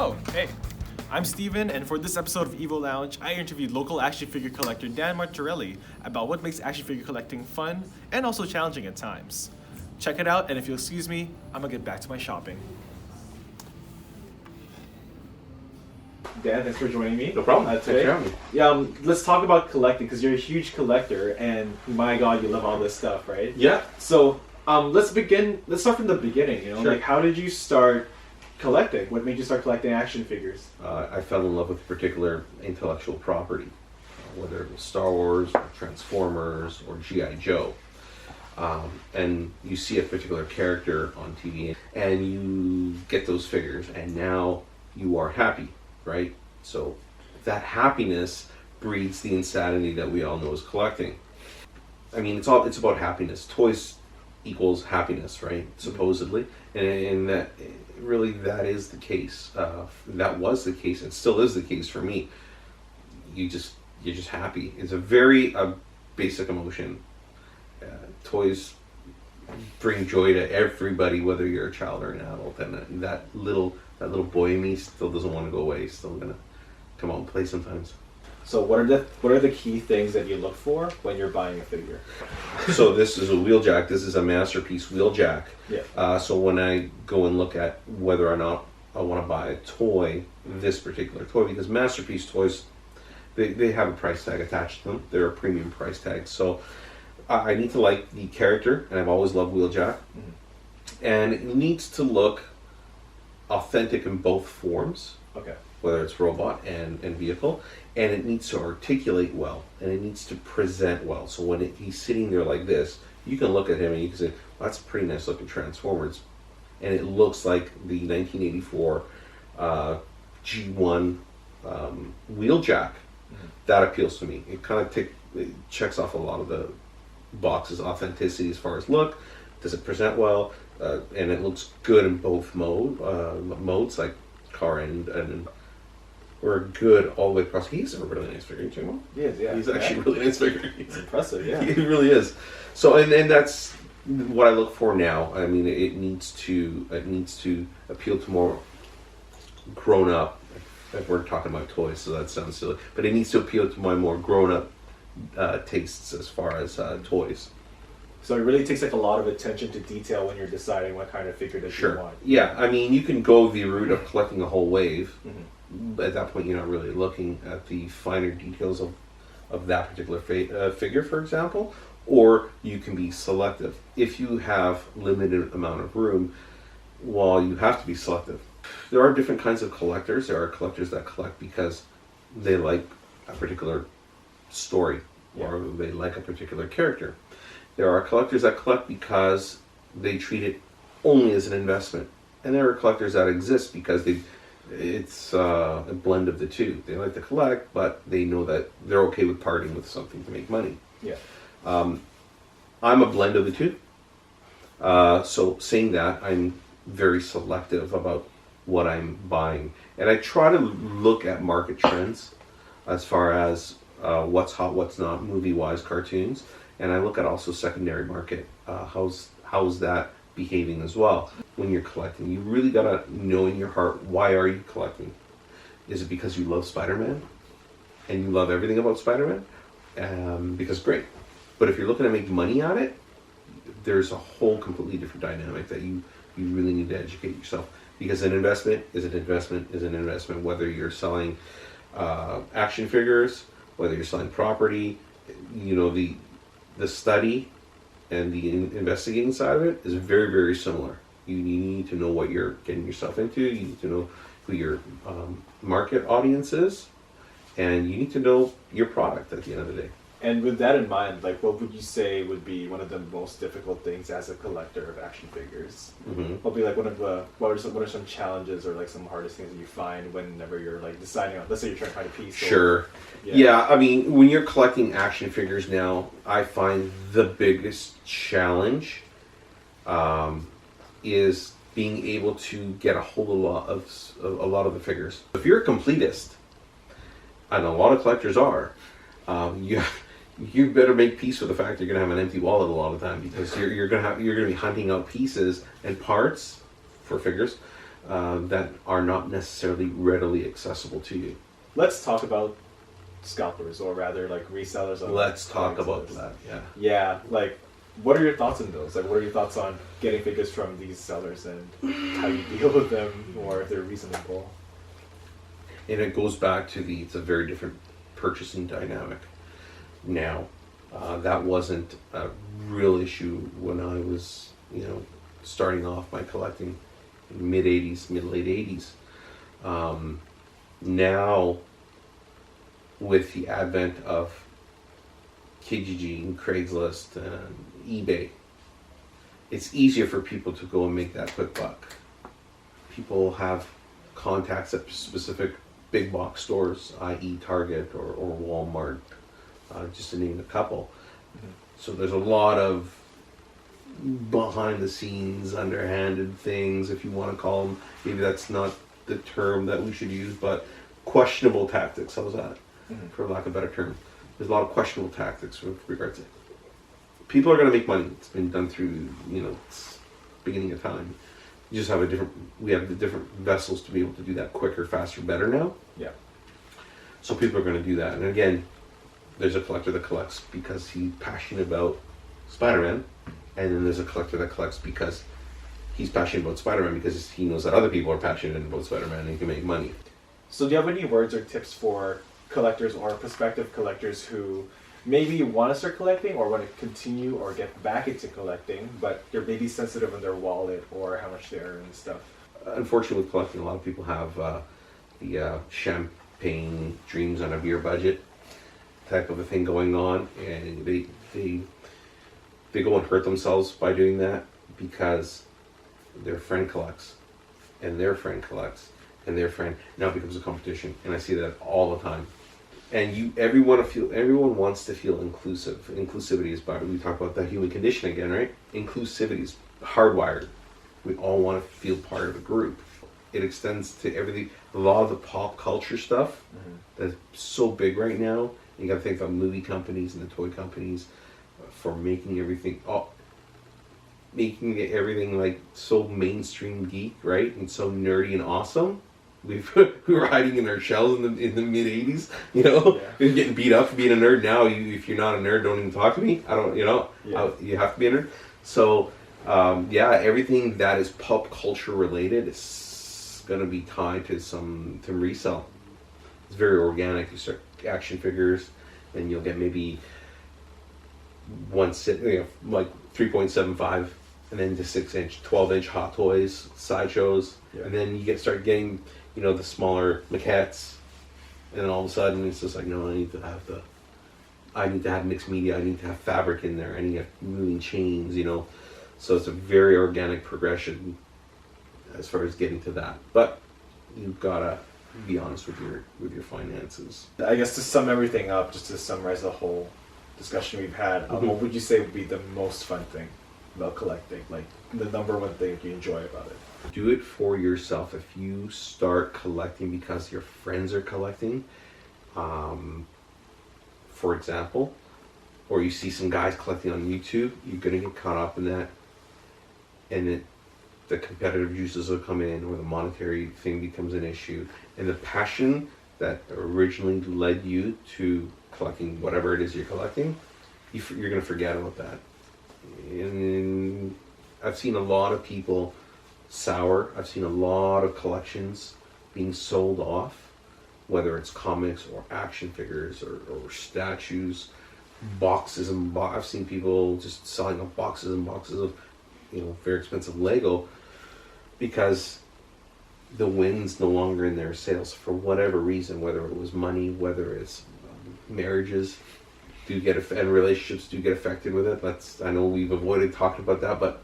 Oh, hey. I'm Steven, and for this episode of EVO Lounge, I interviewed local action figure collector Dan Martorelli about what makes action figure collecting fun and also challenging at times. Check it out, and if you'll excuse me, I'm gonna get back to my shopping. Dan, thanks for joining me. No problem. Today. Thanks for having me. Yeah, let's talk about collecting, because you're a huge collector, and my God, you love all this stuff, right? Yeah. So, let's start from the beginning, you know? Sure. Like, how did you start collecting? What made you start collecting action figures? I fell in love with a particular intellectual property, whether it was Star Wars, or Transformers, or G.I. Joe. And you see a particular character on TV, and you get those figures, and now you are happy, right? So that happiness breeds the insanity that we all know is collecting. I mean, it's about happiness. Toys equals happiness, right? Supposedly, and that really that is the case. That was the case, and still is the case for me. You're just happy. It's a very basic emotion. Toys bring joy to everybody, whether you're a child or an adult, and that little boy in me still doesn't want to go away. Still gonna come out and play sometimes. So what are the key things that you look for when you're buying a figure? So this is a wheeljack. This is a masterpiece wheeljack. Yeah. So when I go and look at whether or not I want to buy a toy, this particular toy, because masterpiece toys, they have a price tag attached to them. They're a premium price tag. So I need to like the character, and I've always loved wheeljack. Mm-hmm. And it needs to look authentic in both forms. Okay. Whether it's robot and vehicle, and it needs to articulate well, and it needs to present well. So when he's sitting there like this, you can look at him and you can say, well, that's a pretty nice looking Transformers, and it looks like the 1984 G1 wheeljack. Mm-hmm. That appeals to me. It kind of checks off a lot of the boxes. Authenticity as far as look, does it present well, and it looks good in both modes, like car and or good all the way across. He's a really nice figure, too. He is, yeah. He's actually a really nice figure. It's impressive, yeah. He really is. So, and that's what I look for now. I mean, it needs to appeal to more grown up. If we're talking about toys, so that sounds silly, but it needs to appeal to my more grown up tastes as far as toys. So it really takes like a lot of attention to detail when you're deciding what kind of figure that you want. Yeah, I mean, you can go the route of collecting a whole wave. Mm-hmm. At that point, you're not really looking at the finer details of that particular figure, for example, or you can be selective. If you have limited amount of room, well, you have to be selective. There are different kinds of collectors. There are collectors that collect because they like a particular story, or they like a particular character. There are collectors that collect because they treat it only as an investment. And there are collectors that exist because it's a blend of the two. They like to collect, but they know that they're okay with parting with something to make money. Yeah. I'm a blend of the two. So saying that, I'm very selective about what I'm buying. And I try to look at market trends as far as what's hot, what's not, movie-wise, cartoons. And I look at also secondary market. How's that behaving as well? When you're collecting, you really gotta know in your heart, why are you collecting? Is it because you love Spider-Man and you love everything about Spider-Man? Because great. But if you're looking to make money on it, there's a whole completely different dynamic that you really need to educate yourself. Because an investment is an investment is an investment, whether you're selling action figures, whether you're selling property, the study and the investigating side of it is very, very similar. You need to know what you're getting yourself into. You need to know who your market audience is, and you need to know your product at the end of the day. And with that in mind, like, what would you say would be one of the most difficult things as a collector of action figures? Mm-hmm. What would be like what are some challenges or like some hardest things that you find whenever you're like deciding on, let's say you're trying to find a piece? Sure. Yeah, I mean, when you're collecting action figures now, I find the biggest challenge is being able to get a whole lot of the figures. If you're a completist, and a lot of collectors are, you better make peace with the fact you're going to have an empty wallet a lot of the time, because you're going to be hunting out pieces and parts for figures that are not necessarily readily accessible to you. Let's talk about scalpers, or rather like resellers. Let's talk about that. Yeah. Yeah, like, what are your thoughts on those? Like, what are your thoughts on getting figures from these sellers and how you deal with them, or if they're reasonable? And it goes back to it's a very different purchasing dynamic now. That wasn't a real issue when I was, starting off my collecting in mid late 80s. Now, with the advent of Kijiji and Craigslist and eBay, it's easier for people to go and make that quick buck. People have contacts at specific big box stores, i.e. Target or Walmart, just to name a couple. Mm-hmm. So there's a lot of behind the scenes, underhanded things, if you want to call them. Maybe that's not the term that we should use, but questionable tactics. How's that? Mm-hmm. For lack of a better term. There's a lot of questionable tactics with regards to it. People are going to make money. It's been done through, beginning of time. You just have we have the different vessels to be able to do that quicker, faster, better now. Yeah. So people are going to do that. And again, there's a collector that collects because he's passionate about Spider-Man. And then there's a collector that collects because he's passionate about Spider-Man because he knows that other people are passionate about Spider-Man and he can make money. So do you have any words or tips for collectors or prospective collectors who maybe want to start collecting or want to continue or get back into collecting, but they're maybe sensitive on their wallet or how much they earn and stuff? Unfortunately, with collecting, a lot of people have the champagne dreams on a beer budget type of a thing going on, and they go and hurt themselves by doing that because their friend collects, and their friend collects, and their friend now becomes a competition, and I see that all the time. And everyone wants to feel inclusive. Inclusivity is we talk about the human condition again, right? Inclusivity is hardwired. We all want to feel part of a group. It extends to everything. A lot of the pop culture stuff that's so big right now. You got to think about movie companies and the toy companies for making everything like so mainstream geek, right? And so nerdy and awesome. We were hiding in our shells in the mid 80s, We were getting beat up for being a nerd. Now, if you're not a nerd, don't even talk to me. I don't, you have to be a nerd. So, everything that is pop culture related is going to be tied to some resell. It's very organic. You start action figures, and you'll get maybe like 3.75, and then to 6-inch, 12-inch Hot Toys sideshows, and then you start getting the smaller maquettes, and then all of a sudden it's just like, no, I need to have mixed media, I need to have fabric in there, I need to have moving chains, so it's a very organic progression as far as getting to that, but you've gotta be honest with your finances. I guess to sum everything up, just to summarize the whole discussion we've had, what would you say would be the most fun thing about collecting, like the number one thing you enjoy about it? Do it for yourself. If you start collecting because your friends are collecting, for example, or you see some guys collecting on YouTube, you're going to get caught up in that, and the competitive juices will come in, or the monetary thing becomes an issue, and the passion that originally led you to collecting whatever it is you're collecting, you're going to forget about that. And I've seen a lot of people sour. I've seen a lot of collections being sold off, whether it's comics or action figures or statues, boxes and I've seen people just selling off boxes and boxes of very expensive Lego because the win's no longer in their sales for whatever reason, whether it was money, whether it's marriages and relationships do get affected with it. I know we've avoided talking about that, but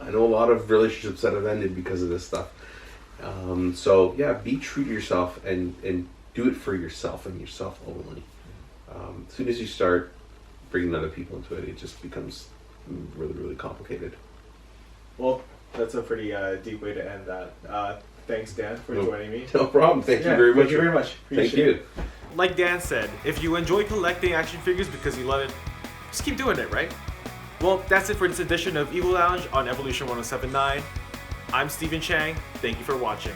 I know a lot of relationships that have ended because of this stuff. Be true to yourself and do it for yourself and yourself only. As soon as you start bringing other people into it, it just becomes really, really complicated. Well, that's a pretty deep way to end that. Thanks, Dan, for joining me. No problem. Thank you very much. Thank you very much. Thank you. Like Dan said, if you enjoy collecting action figures because you love it, just keep doing it, right? Well, that's it for this edition of EVO Lounge on Evolution 1079. I'm Stephen Chang. Thank you for watching.